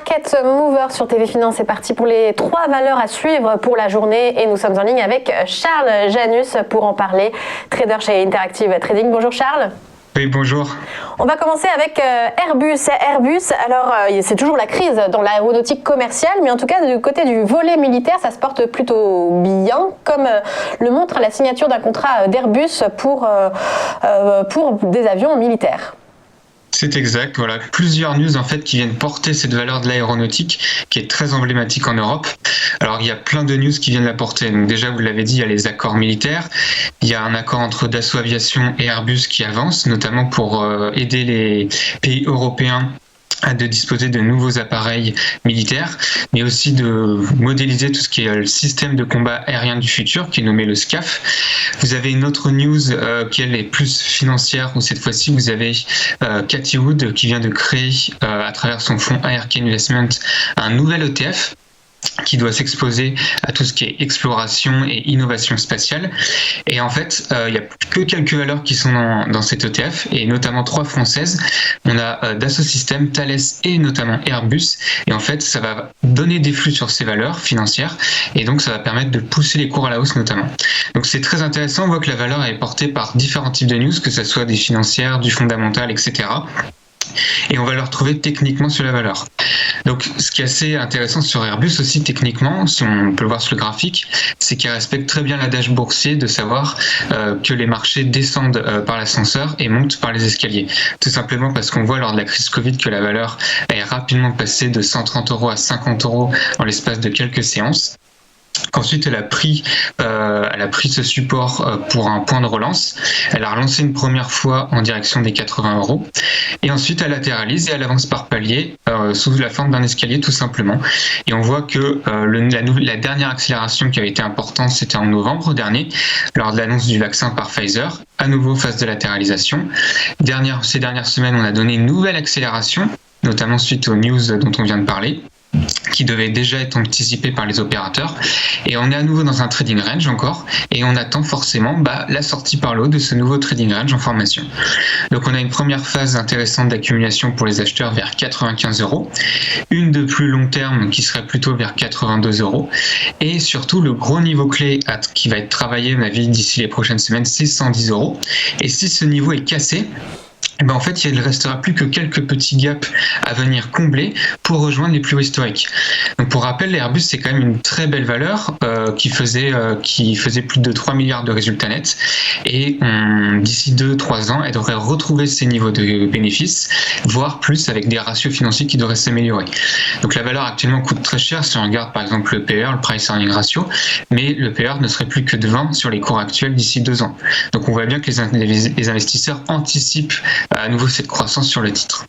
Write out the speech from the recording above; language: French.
Market Mover sur TV Finance, c'est parti pour les 3 valeurs à suivre pour la journée et nous sommes en ligne avec Charles Janus pour en parler, trader chez Interactive Trading. Bonjour Charles. Oui, bonjour. On va commencer avec Airbus. Alors c'est toujours la crise dans l'aéronautique commerciale, mais en tout cas du côté du volet militaire, ça se porte plutôt bien, comme le montre la signature d'un contrat d'Airbus pour des avions militaires. C'est exact, voilà. Plusieurs news en fait qui viennent porter cette valeur de l'aéronautique qui est très emblématique en Europe. Alors il y a plein de news qui viennent la porter. Donc déjà vous l'avez dit, il y a les accords militaires. Il y a un accord entre Dassault Aviation et Airbus qui avance, notamment pour aider les pays européens à de disposer de nouveaux appareils militaires, mais aussi de modéliser tout ce qui est le système de combat aérien du futur, qui est nommé le SCAF. Vous avez une autre news qui elle est plus financière, où cette fois-ci vous avez Cathie Wood qui vient de créer à travers son fonds ARK Investment un nouvel ETF qui doit s'exposer à tout ce qui est exploration et innovation spatiale. Et en fait, il n'y a que quelques valeurs qui sont dans cet ETF, et notamment 3 françaises. On a Dassault Systèmes, Thales et notamment Airbus. Et en fait, ça va donner des flux sur ces valeurs financières, et donc ça va permettre de pousser les cours à la hausse notamment. Donc c'est très intéressant, on voit que la valeur est portée par différents types de news, que ce soit des financières, du fondamental, etc. Et on va le retrouver techniquement sur la valeur. Donc ce qui est assez intéressant sur Airbus aussi techniquement, si on peut le voir sur le graphique, c'est qu'il respecte très bien l'adage boursier de savoir que les marchés descendent par l'ascenseur et montent par les escaliers. Tout simplement parce qu'on voit lors de la crise Covid que la valeur est rapidement passée de 130 € à 50 € en l'espace de quelques séances. Qu'ensuite elle a pris ce support pour un point de relance. Elle a relancé une première fois en direction des 80 €, et ensuite elle latéralise et elle avance par palier sous la forme d'un escalier tout simplement. Et on voit que la dernière accélération qui avait été importante, c'était en novembre dernier lors de l'annonce du vaccin par Pfizer. À nouveau phase de latéralisation. Ces dernières semaines, on a donné une nouvelle accélération, notamment suite aux news dont on vient de parler, qui devait déjà être anticipé par les opérateurs, et on est à nouveau dans un trading range encore, et on attend forcément la sortie par le haut de ce nouveau trading range en formation. Donc on a une première phase intéressante d'accumulation pour les acheteurs vers 95 €, une de plus long terme qui serait plutôt vers 82 €, et surtout le gros niveau clé qui va être travaillé à ma vie d'ici les prochaines semaines, c'est 110 €, et si ce niveau est cassé, en fait, il ne restera plus que quelques petits gaps à venir combler pour rejoindre les plus hauts historiques. Donc, pour rappel, l'Airbus, c'est quand même une très belle valeur qui faisait plus de 3 milliards de résultats nets. Et d'ici 2-3 ans, elle devrait retrouver ses niveaux de bénéfices, voire plus avec des ratios financiers qui devraient s'améliorer. Donc, la valeur actuellement coûte très cher si on regarde par exemple le PER, le Price Earning Ratio, mais le PER ne serait plus que de 20 sur les cours actuels d'ici 2 ans. Donc, on voit bien que les investisseurs anticipent à nouveau cette croissance sur le titre.